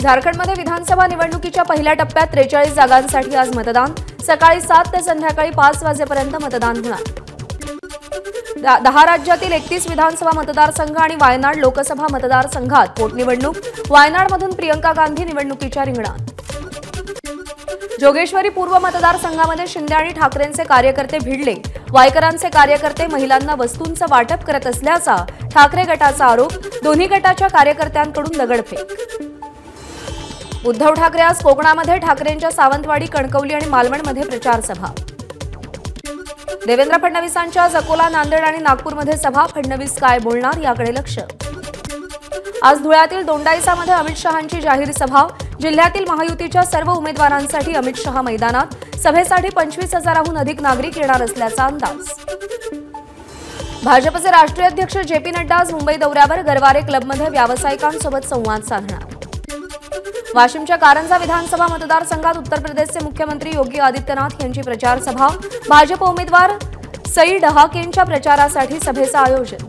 झारखंडमध्ये विधानसभा निवडणुकीच्या पहिल्या टप्प्यात 43 जागांसाठी आज मतदान। सकाळी 7 ते संध्याकाळी 5 वाजेपर्यंत मतदान होणार। 10 राज्यातील 31 विधानसभा मतदारसंघ आणि वायनाड लोकसभा मतदारसंघात पोटनिवडणूक। वायनाडमधून प्रियंका गांधी निवडणुकीच्या रिंगणात। जोगेश्वरी पूर्व मतदारसंघामध्ये शिंदे आणि ठाकरेंचे कार्यकर्ते भिडले। वायकरांचे कार्यकर्ते महिलांना वस्तूंचं वाटप करत असल्याचा ठाकरे गटाचा आरोप। दोन्ही गटाच्या कार्यकर्त्यांकडून दगडफेक। उद्धव ठाकरे आज कोकणामध्ये ठाकरेंच्या सावंतवाडी, कणकवली आणि मालवणमध्ये प्रचार सभा। देवेंद्र फडणवीसांच्या अकोला, नांदेड आणि नागपूरमध्ये सभा। फडणवीस काय बोलणार याकडे लक्ष। आज धुळ्यातील दोंडाईसामध्ये अमित शहांची जाहीर सभा। जिल्ह्यातील महायुतीच्या सर्व उमेदवारांसाठी अमित शहा मैदानात। सभेसाठी 25,000हून अधिक नागरिक येणार असल्याचा अंदाज। भाजपचे राष्ट्रीय अध्यक्ष जे.पी. नड्डा आज मुंबई दौऱ्यावर। गरवारे क्लबमध्ये व्यावसायिकांसोबत संवाद साधणार। वाशिमच्या कारंजा विधानसभा मतदारसंघात उत्तर प्रदेशचे मुख्यमंत्री योगी आदित्यनाथ यांची प्रचार सभा। भाजप उमेदवार सई डहाकेंच्या प्रचारासाठी सभेचं आयोजन।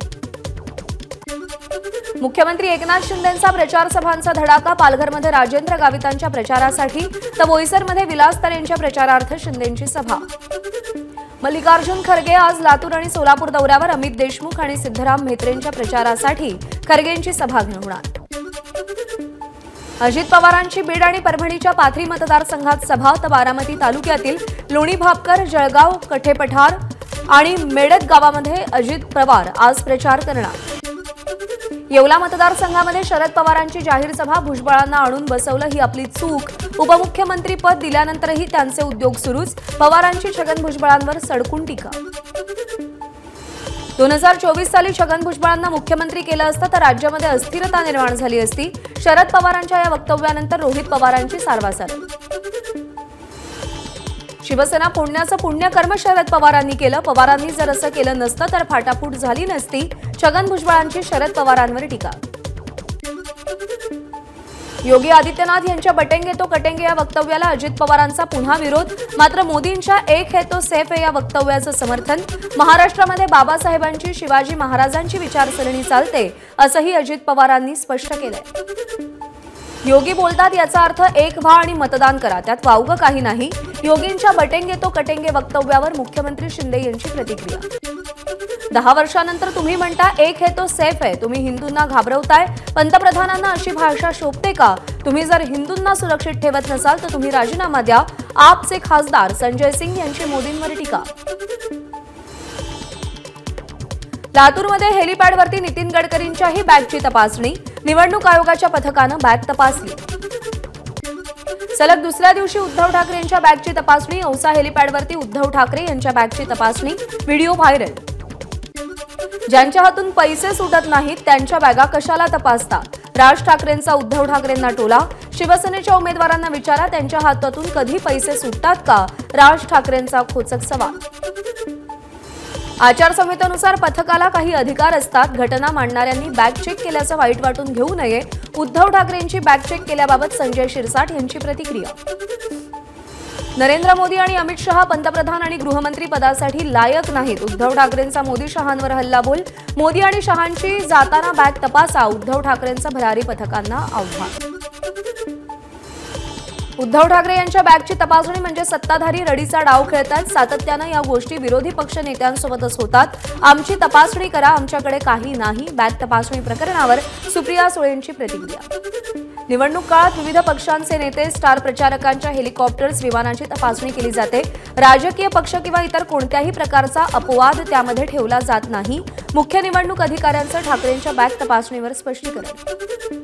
मुख्यमंत्री एकनाथ शिंदेंचा प्रचार सभांचा धडाका। पालघरमध्ये राजेंद्र गावितांच्या प्रचारासाठी तर बोईसरमध्ये विलास तरेंच्या प्रचारार्थ शिंदेंची सभा। मल्लिकार्जुन खरगे आज लातूर आणि सोलापूर दौऱ्यावर। अमित देशमुख आणि सिद्धराम म्हेत्रेंच्या प्रचारासाठी खरगेंची सभा घेणार। अजित पवारांची बीड आणि परभणीच्या पाथरी मतदारसंघात सभा। तर बारामती तालुक्यातील लोणी भापकर, जळगाव, कठेपठार आणि मेडत गावामध्ये अजित पवार आज प्रचार करणार। येवला मतदारसंघामध्ये शरद पवारांची जाहीर सभा। भुजबळांना आणून बसवलं ही आपली चूक। उपमुख्यमंत्री पद दिल्यानंतरही त्यांचे उद्योग सुरूच। पवारांची छगन भुजबळांवर सडकून टीका। 2024 साली छगन भुजबळांना मुख्यमंत्री केलं असतं तर राज्यामध्ये अस्थिरता निर्माण झाली असती। शरद पवारांच्या या वक्तव्यानंतर रोहित पवारांची सारवासार। शिवसेना फोडण्याचं पुण्यकर्म शरद पवारांनी केलं। पवारांनी जर असं केलं नसतं तर फाटाफूट झाली नसती। छगन भुजबळांची शरद पवारांवर टीका। योगी आदित्यनाथ यांच्या बटेंगे तो कटेंगे या वक्तव्याला अजित पवारांचा पुन्हा विरोध। मात्र मोदींच्या एक है तो सेफ है या वक्तव्याचं समर्थन। महाराष्ट्रामध्ये बाबासाहेबांची, शिवाजी महाराजांची विचारसरणी चालते असंही अजित पवारांनी स्पष्ट केलंय। योगी बोलतात याचा अर्थ एक व्हा आणि मतदान करा, त्यात वावगं काही नाही। योगींच्या बटेंगे तो कटेंगे वक्तव्यावर मुख्यमंत्री शिंदे यांची प्रतिक्रिया। 10 वर्षांनंतर तुम्ही म्हणता एक है तो सेफ है, तुम्ही हिंदूंना घाबरवताय। पंतप्रधानांना अशी भाषा शोभते का? तुम्ही जर हिंदूंना सुरक्षित ठेवत नसाल तर तुम्ही राजीनामा द्या। आपचे खासदार संजय सिंग यांची मोदींवर टीका। लातूरमध्ये हेलिपॅडवरती नितीन गडकरींच्याही बॅगची तपासणी। निवडणूक आयोगाच्या पथकानं बॅग तपासली। सलग दुसऱ्या दिवशी उद्धव ठाकरे यांच्या बॅगची तपासणी। औसा हेलिपॅडवरती उद्धव ठाकरे यांच्या बॅगची तपासणी। Video viral. ज्यांच्या हातून पैसे सुटत नाहीत त्यांच्या बॅगा कशाला तपासता? राज ठाकरेंचा उद्धव ठाकरेंना टोला। शिवसेनेच्या उमेदवारांना विचारा त्यांच्या हातातून कधी पैसे सुटतात का? राज ठाकरेंचा खोचक सवाल। आचारसंहितेनुसार पथकाला काही अधिकार असतात। घटना मांडणाऱ्यांनी बॅग चेक केल्याचं वाईट वाटून घेऊ नये। उद्धव ठाकरेंची बॅग चेक केल्याबाबत संजय शिरसाट यांची प्रतिक्रिया। नरेंद्र मोदी आणि अमित शहा पंतप्रधान आणि गृहमंत्री पदासाठी लायक नाहीत। उद्धव ठाकरेंचा मोदी शहांवर हल्लाबोल। मोदी आणि शहांची जाताना बॅग तपासा, उद्धव ठाकरेंचं भरारी पथकांना आव्हान। उद्धव ठाकरे यांच्या बॅगची तपासणी म्हणजे सत्ताधारी रडीचा डाव खेळतात। सातत्यानं या गोष्टी विरोधी पक्ष नेत्यांसोबतच होतात। आमची तपासणी करा, आमच्याकडे काही नाही। बॅग तपासणी प्रकरणावर सुप्रिया सुळेंची प्रतिक्रिया। निवडणूक काळात विविध पक्षांचे नेते, स्टार प्रचारकांच्या हेलिकॉप्टर्स, विमानांची तपासणी केली जाते। राजकीय पक्ष किंवा इतर कोणत्याही प्रकारचा अपवाद त्यामध्ये ठेवला जात नाही। मुख्य निवडणूक अधिकाऱ्यांचं ठाकरेंच्या बॅग तपासणीवर स्पष्टीकरण।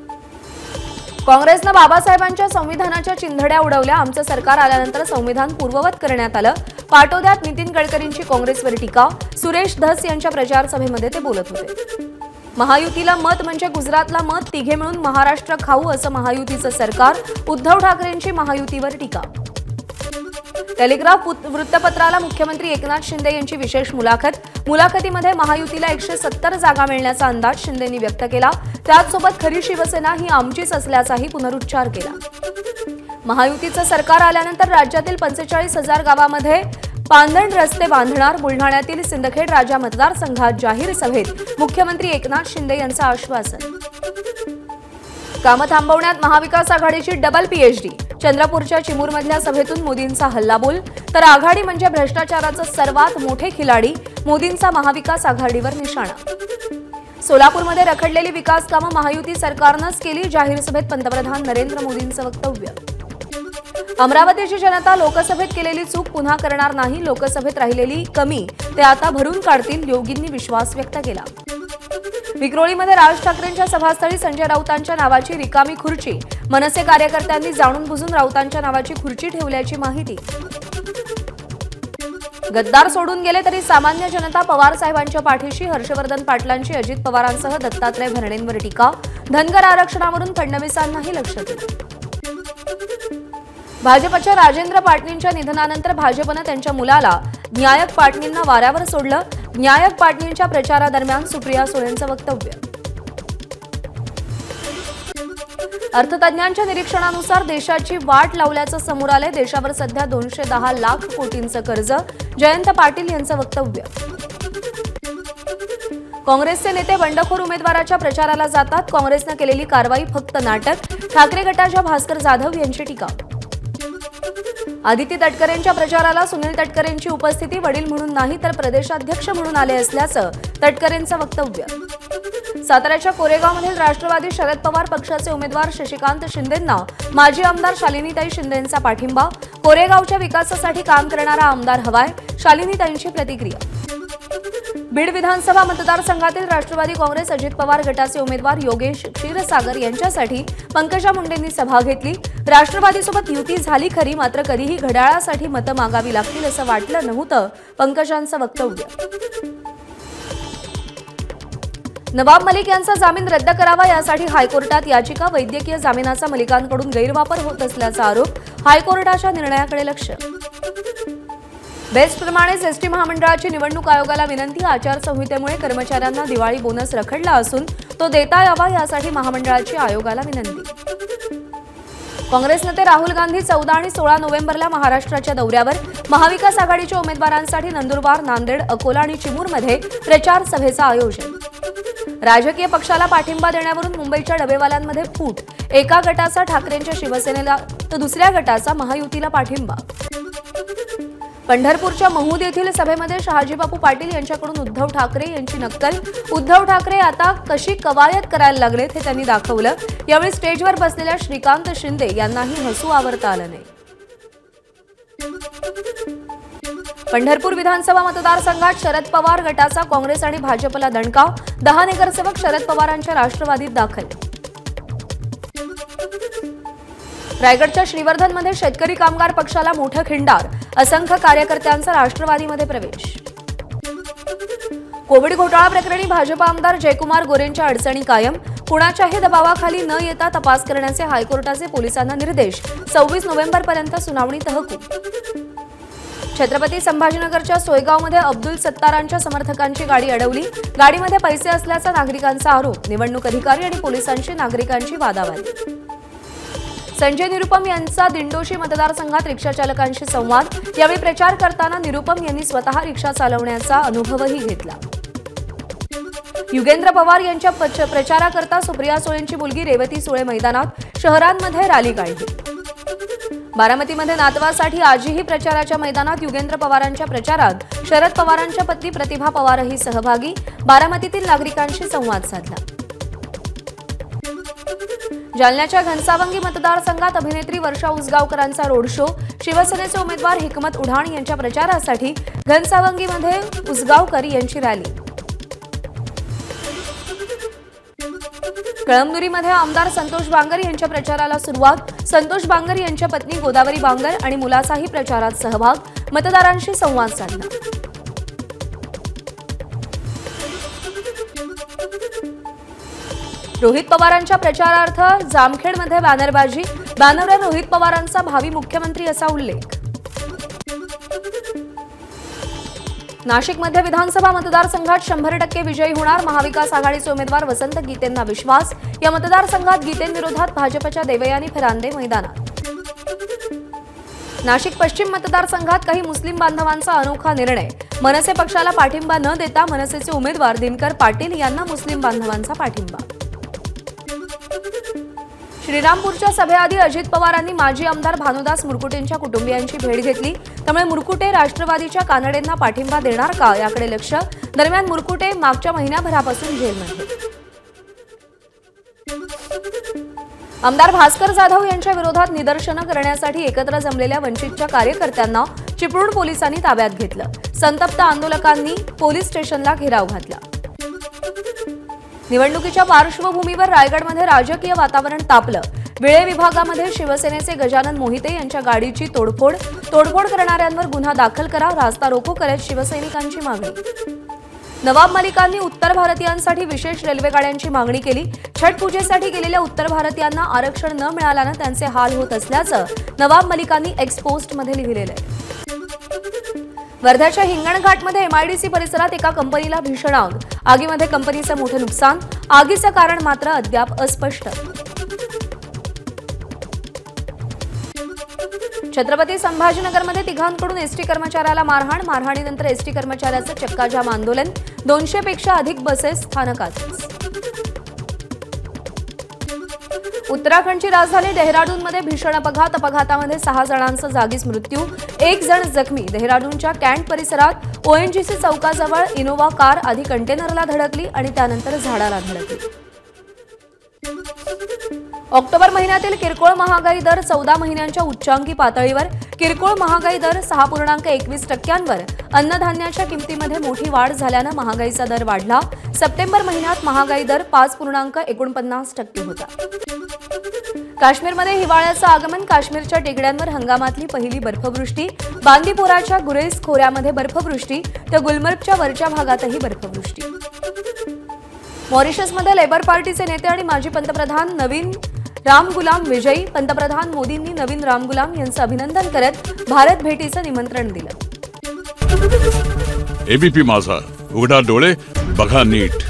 काँग्रेसनं बाबासाहेबांच्या संविधानाच्या चिंधड्या उडवल्या। आमचं सरकार आल्यानंतर संविधान पूर्ववत करण्यात आलं। पाटोद्यात नितीन गडकरींची काँग्रेसवर टीका। सुरेश धस यांच्या प्रचार सभेमध्ये ते बोलत होते। महायुतीला मत म्हणजे गुजरातला मत, तिघे मिळून महाराष्ट्र खाऊ असं महायुतीचं सरकार। उद्धव ठाकरेंची महायुतीवर टीका। टेलिग्राफ वृत्तपत्राला मुख्यमंत्री एकनाथ शिंदे यांची विशेष मुलाखत। मुलाखतीमध्ये महायुतीला 170 जागा मिळण्याचा अंदाज शिंदेंनी व्यक्त केला। त्याचसोबत खरी शिवसेना ही आमचीच असल्याचाही पुनरुच्चार केला। महायुतीचं सरकार आल्यानंतर राज्यातील 45,000 गावांमध्ये पांदण रस्ते बांधणार। बुलढाण्यातील सिंदखेड राजा मतदारसंघात जाहीर सभेत मुख्यमंत्री एकनाथ शिंदे यांचं आश्वासन। कामं थांबवण्यात महाविकास आघाडीची डबल पीएचडी. चंद्रपूरच्या चिमूरमधल्या सभेतून मोदींचा हल्लाबोल. तर आघाडी म्हणजे भ्रष्टाचाराचा सर्वात मोठे खिलाडी, मोदींचा महाविकास आघाडीवर निशाणा. सोलापूरमध्ये रखडलेली विकास कामं महायुती सरकारनंच केली. जाहीर सभेत पंतप्रधान नरेंद्र मोदींचं वक्तव्य. अमरावतीची जनता लोकसभेत केलेली चूक पुन्हा करणार नाही. लोकसभेत राहिलेली कमी ते आता भरून काढतील. योगींनी विश्वास व्यक्त केला. विक्रोळीमध्ये राज ठाकरेंच्या सभास्थळी संजय राऊतांच्या नावाची रिकामी खुर्ची. मनसे कार्यकर्त्यांनी जाणून बुजून राऊतांच्या नावाची खुर्ची ठेवल्याची माहिती. गद्दार सोडून गेले तरी सामान्य जनता पवार साहेबांच्या पाठीशी. हर्षवर्धन पाटलांची अजित पवारांसह दत्तात्रय भरणेंवर टीका. धनगर आरक्षणावरून फडणवीसांनाही लक्ष दिलं. भाजपच्या राजेंद्र पाटणींच्या निधनानंतर भाजपनं त्यांच्या मुलाला न्यायक पाटणींना वाऱ्यावर सोडलं. न्यायक पाटणींच्या प्रचारादरम्यान सुप्रिया सुळेंचं वक्तव्य. अर्थतज्ञांच्या निरीक्षणानुसार देशाची वाट लावल्याचं समोर आलंय. देशावर सध्या 210 लाख कोटींचं कर्ज. जयंत पाटील यांचं वक्तव्य. काँग्रेसचे नेते बंडखोर उमेदवाराच्या प्रचाराला जातात. काँग्रेसनं केलेली कारवाई फक्त नाटक. ठाकरे गटाच्या भास्कर जाधव यांची टीका. आदिती तटकरेंच्या प्रचाराला सुनील तटकरेंची उपस्थिती. वडील म्हणून नाही तर प्रदेशाध्यक्ष म्हणून आले असल्याचं तटकरेंचं वक्तव्य. साताऱ्याच्या कोरेगावमधील राष्ट्रवादी शरद पवार पक्षाचे उमेदवार शशिकांत शिंदेंना माजी आमदार शालिनीताई शिंदेंचा पाठिंबा. कोरेगावच्या विकासासाठी काम करणारा आमदार हवाय, शालिनीताईंची प्रतिक्रिया. बीड विधानसभा मतदारसंघातील राष्ट्रवादी काँग्रेस अजित पवार गटाचे उमेदवार योगेश क्षीरसागर यांच्यासाठी पंकजा मुंडेंनी सभा घेतली. राष्ट्रवादीसोबत युती झाली खरी, मात्र कधीही घड्याळासाठी मतं मागावी लागतील असं वाटलं नव्हतं, पंकजांचं वक्तव्य. नवाब मलिक यांचा जामीन रद्द करावा यासाठी हायकोर्टात याचिका. वैद्यकीय जामिनाचा मलिकांकडून गैरवापर होत असल्याचा आरोप. हायकोर्टाच्या निर्णयाकडे लक्ष. बेस्टप्रमाणेच एसटी महामंडळाची निवडणूक आयोगाला विनंती. आचारसंहितेमुळे कर्मचाऱ्यांना दिवाळी बोनस रखडला असून तो देता यावा यासाठी महामंडळाची आयोगाला विनंती. काँग्रेस नेते राहुल गांधी 14 आणि 16 नोव्हेंबरला महाराष्ट्राच्या दौऱ्यावर. महाविकास आघाडीच्या उमेदवारांसाठी नंदुरबार, नांदेड, अकोला आणि चिमूरमध्ये प्रचार सभेचं आयोजन. राजकीय पक्षाला पाठिंबा देण्यावरून मुंबईच्या डबेवाल्यांमध्ये फूट. एका गटाचा ठाकरेंच्या शिवसेनेला तर दुसऱ्या गटाचा महायुतीला पाठिंबा. पंढरपूरच्या महूद येथील सभेमध्ये शहाजीबापू पाटील यांच्याकडून उद्धव ठाकरे यांची नक्कल. उद्धव ठाकरे आता कशी कवायत करायला लागलेत हे त्यांनी दाखवलं. यावेळी स्टेजवर बसलेल्या श्रीकांत शिंदे यांनाही हसू आवरता आलं नाही. पंढरपूर विधानसभा मतदारसंघात शरद पवार गटाचा काँग्रेस आणि भाजपला दणका. 10 नगरसेवक शरद पवारांच्या राष्ट्रवादीत दाखल. रायगडच्या श्रीवर्धनमध्ये शेतकरी कामगार पक्षाला मोठं खिंडार. असंख्य कार्यकर्त्यांचा राष्ट्रवादीमध्ये प्रवेश. कोविड घोटाळा प्रकरणी भाजप आमदार जयकुमार गोरेंच्या अडचणी कायम. कुणाच्याही दबावाखाली न येता तपास करण्याचे हायकोर्टाचे पोलिसांना निर्देश. 26 नोव्हेंबरपर्यंत सुनावणी तहकूब. छत्रपती संभाजीनगरच्या सोयगावमध्ये अब्दुल सत्तारांच्या समर्थकांची गाडी अडवली. गाडीमध्ये पैसे असल्याचा नागरिकांचा आरोप. निवडणूक अधिकारी आणि पोलिसांशी नागरिकांची वादावादी. संजय निरुपम यांचा दिंडोशी मतदारसंघात रिक्षाचालकांशी संवाद. यावेळी प्रचार करताना निरुपम यांनी स्वतः रिक्षा चालवण्याचा अनुभवही घेतला. युगेंद्र पवार यांच्या प्रचाराकरता सुप्रिया सुळेंची मुलगी रेवती सुळे मैदानात. शहरांमध्ये रॅली काढली. बारामतीमध्ये नातवासाठी आजीही प्रचाराच्या मैदानात. युगेंद्र पवारांच्या प्रचारात शरद पवारांच्या पत्नी प्रतिभा पवारही सहभागी. बारामतीतील नागरिकांशी संवाद साधला. जालन्याच्या घनसावंगी मतदारसंघात अभिनेत्री वर्षा उसगावकरांचा रोड शो. शिवसेनेचे उमेदवार हिकमत उढाण यांच्या प्रचारासाठी घनसावंगीमध्ये उसगावकर यांची रॅली. कळमनुरीमध्ये आमदार संतोष बांगर यांच्या प्रचाराला सुरुवात. संतोष बांगर यांच्या पत्नी गोदावरी बांगर आणि मुलाचाही प्रचारात सहभाग. मतदारांशी संवाद साधला. रोहित पवारांच्या प्रचारार्थ जामखेडमध्ये बॅनरबाजी. बॅनरवर रोहित पवारांचा भावी मुख्यमंत्री असा उल्लेख. नाशिकमध्ये विधानसभा मतदारसंघात 100% विजयी होणार. महाविकास आघाडीचे उमेदवार वसंत गीतेंना विश्वास. या मतदारसंघात गीतेंविरोधात भाजपच्या देवयानी फरांदे मैदानात. नाशिक पश्चिम मतदारसंघात काही मुस्लिम बांधवांचा अनोखा निर्णय. मनसे पक्षाला पाठिंबा न देता मनसेचे उमेदवार दिनकर पाटील यांना मुस्लिम बांधवांचा पाठिंबा. श्रीरामपूरच्या सभेआधी अजित पवारांनी माजी आमदार भानुदास मुरकुटेंच्या कुटुंबियांची भेट घेतली। त्यामुळे मुरकुटे राष्ट्रवादीच्या कानडेंना पाठिंबा देणार का याकडे लक्ष। दरम्यान मुरकुटे मागच्या महिन्याभरापासून जेलमध्ये। आमदार भास्कर जाधव यांच्या विरोधात निदर्शनं करण्यासाठी एकत्र जमलेल्या वंचितच्या कार्यकर्त्यांना चिपळूण पोलिसांनी ताब्यात घेतलं। संतप्त आंदोलकांनी पोलीस स्टेशनला घेराव घातला। निवडणुकीच्या पार्श्वभूमीवर रायगडमध्ये राजकीय वातावरण तापलं। विळे विभागामध्ये शिवसेनेचे गजानन मोहिते यांच्या गाडीची तोडफोड करणाऱ्यांवर गुन्हा दाखल करा, रास्ता रोको करत शिवसैनिकांची मागणी। नवाब मलिकांनी उत्तर भारतीयांसाठी विशेष रेल्वे गाड्यांची मागणी केली। छठ पूजेसाठी गेलेल्या उत्तर भारतीयांना आरक्षण न मिळाल्यानं त्यांचे हाल होत असल्याचं नवाब मलिकांनी एक्स पोस्टमध्ये लिहिलेलं आहे। वर्ध्याच्या हिंगणघाटमध्ये एमआयडीसी परिसरात एका कंपनीला भीषण आग। आगीमध्ये कंपनीचं मोठं नुकसान, आगीचं कारण मात्र अद्याप अस्पष्ट। छत्रपती संभाजीनगरमध्ये तिघांकडून एसटी कर्मचाऱ्याला मारहाणीनंतर एसटी कर्मचाऱ्याचं चक्काजाम आंदोलन। 200 पेक्षा अधिक बसेस स्थानकात। उत्तराखंडची राजधानी डेहराडूनमध्ये भीषण अपघातामध्ये 6 जणांचा जागीच मृत्यू, 1 जण जखमी। डेहराडूनच्या कॅन्ट परिसरात ओएनजीसी चौकाजवळ इनोव्हा कार आधी कंटेनरला धडकली आणि त्यानंतर झाडाला धडकली। ऑक्टोबर महिन्यातील किरकोळ महागाई दर 14 महिन्यांच्या उच्चांकी पातळीवर। किरकोळ महागाई दर 6.21%वर। अन्नधान्याच्या किमतीमध्ये मोठी वाढ झाल्यानं महागाईचा दर वाढला। सप्टेंबर महिन्यात महागाई दर 5.49% होता। काश्मीरमध्ये हिवाळ्याचं आगमन। काश्मीरच्या टेकड्यांवर हंगामातली पहिली बर्फवृष्टी। बांदीपोराच्या गुरेज खोऱ्यामध्ये बर्फवृष्टी तर गुलमर्गच्या वरच्या भागातही बर्फवृष्टी। मॉरिशसमध्ये लेबर पार्टीचे नेते आणि माजी पंतप्रधान नवीन रामगुलाम विजयी। पंतप्रधान मोदींनी नवीन रामगुलाम यांचं अभिनंदन करत भारत भेटीचं निमंत्रण दिलं। एबीपी माझा, उघडा डोळे बघा नीट।